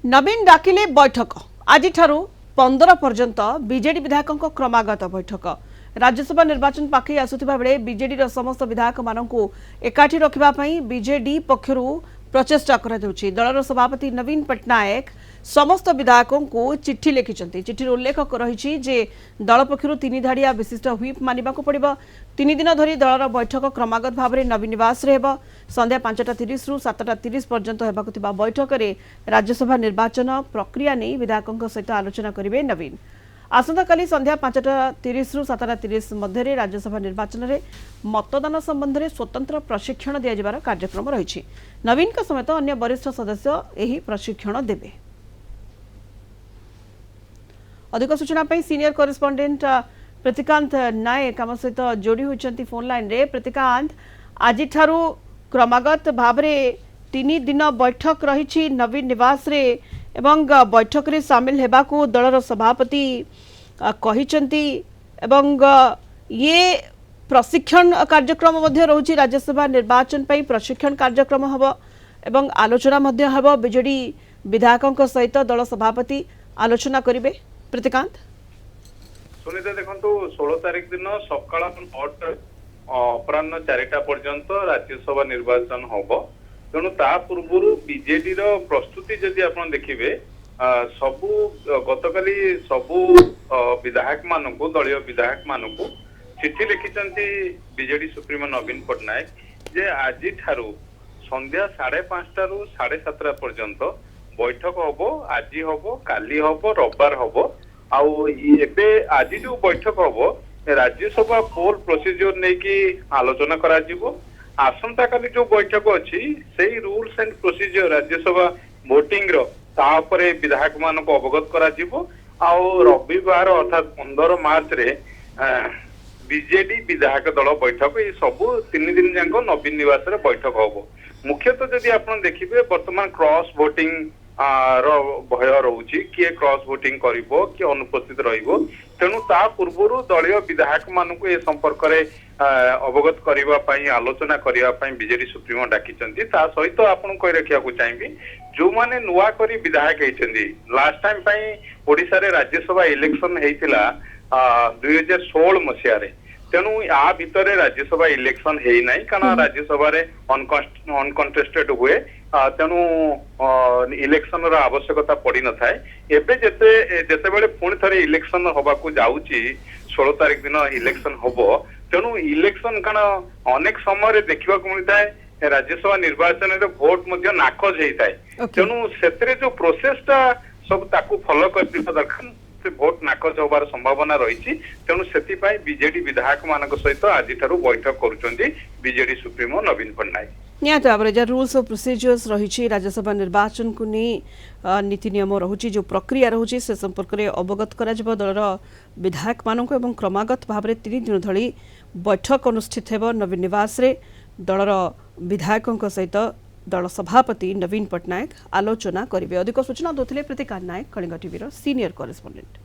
नवीन डाकिले बैठक आज 15 पर्यंत बीजेडी विधायकों क्रमागत बैठक राज्यसभा निर्वाचन पाखे आसुथिबा बेले बीजेडी समस्त विधायक मानकु एकाठी रखिबा बीजेडी पक्षरु प्रचेष्टा करा जाउछि। दलर सभापति नवीन पट्टनायक समस्त विधायकों को चिट्ठी लिखिछन्ति। चिट्ठी उल्लेख रही जे दल पक्षरु 3 धाड़िया विशिष्ट व्हिप मानिबाकु पड़िबो। 3 दिन धरी दलर बैठक क्रमागत भाव में नवीन निवास हेबो। संध्या 5:30 रु 7:30 पर्यंत हेबाकु थिबा बैठक में राज्यसभा निर्वाचन प्रक्रिया नहीं विधायकों सहित आलोचना करिवे नवीन। आसंताकाली संध्या 5:30 रु 7:30 मध्य राज्यसभा निर्वाचन में मतदान संबंध में स्वतंत्र प्रशिक्षण दिया कार्यक्रम रही। नवीन का समेत अन्य वरिष्ठ सदस्य यही प्रशिक्षण देवे। अधिक सूचना सीनियर करेस्पोंडेंट प्रतिकांत नायक आम सहित जोड़ी होती फोन लाइन रे। प्रतिकांत, आज क्रमागत भाव में 3 दिन बैठक रही नवीन निवास रे एवं बैठक रे सामिल हेबाकू दलर सभापति कहिचंती एवं ये प्रशिक्षण कार्यक्रम मध्य रहुची। राज्यसभा निर्वाचन पई प्रशिक्षण कार्यक्रम हबो एवं आलोचना मध्य हबो। बीजेडी विधायकों सहित दल सभापति आलोचना करिवे। प्रतिकांत, सुनीता देखंतु 16 तारिख दिन सकाळ 9 अपराह्न 4टा पर्यंत राज्यसभा निर्वाचन होबो। तेणु ता पूर्व बीजेडी रो प्रस्तुति जदि आपण देखिबे सबु गतकाली सबु विधायक मानकु दलीय विधायक मानकु चिट्ठी लिखिचंती बीजेडी सुप्रीमो नवीन पट्टनायक जे आज ठारू संध्या 5:30 रु 7:30 पर्यंत बैठक होबो। आज होबो, काली होबो, रविवार होबो। आउ एबे आज जो बैठक होबो राज्यसभा पोल प्रोसीजर नै कि आलोचना करा जिवो। आसंता काली जो बैठक अच्छी से rules and procedure Rajya Sabha voting रे विधायक मान को अवगत करा जिवो। आउ रविवार अर्थात 15 मार्च रे बीजेडी विधायक दल बैठक ये सबू 3 दिन जाक नवीन निवास रे बैठक होबो। मुख्यतः जदि आपण देखिबे वर्तमान क्रॉस वोटिंग भय रोची किए क्रॉस वोटिंग करिवो कि अनुपस्थित रहिवो। तेणु ता पूर्व दलीय विधायक मानक ए संपर्क में अवगत करने आलोचना करने बीजेडी सुप्रीमो डाकिचंती। ता सहित आपन कहि रखिया को चाहिबी जो माने नुआ करी विधायक हेचंदी लास्ट टाइम पई ओडिसा रे राज्यसभा इलेक्शन हेतिला 2016 मसिया रे। तेणु या भितर राज्यसभा इलेक्शन है ना कारण राज्यसभा अनकंटेस्टेड हुए। तेणु इलेक्शन रो आवश्यकता पड़ी न थाए। एबे जेते बेले पुणी थरे इलेक्शन होबाकू जाउची 16 तारिख दिन इलेक्शन होबो। तेणु इलेक्शन कारण अनेक समय देखा मिलता है राज्यसभा निर्वाचन रे भोट मध्य नाकच होता है। तेणु सेतरे जो प्रोसेसटा सब ताकू फॉलो कर दरकार भोट नाकच होबार संभावना रही। तेणु से बीजेडी विधायक मान सहित आज बैठक करुचंदी बीजेडी सुप्रीमो नवीन पट्टनायक। निहत भाव में रूल्स और प्रोसीजर्स रही राज्यसभा निर्वाचन को नहीं नीति नियम रहुची जो प्रक्रिया रहुची से संपर्क में अवगत करा जिवो दलर विधायक मानक एवं क्रमागत भाव में 3 दिन धरी बैठक अनुष्ठित हेबो नवीन निवास रे। दलर विधायकों सहित दल सभापति नवीन पट्टनायक आलोचना करिवे। अधिक सूचना दोथिले प्रतिकांत नायक, कलिंग टीवी सीनियर करेस्पोंडेंट।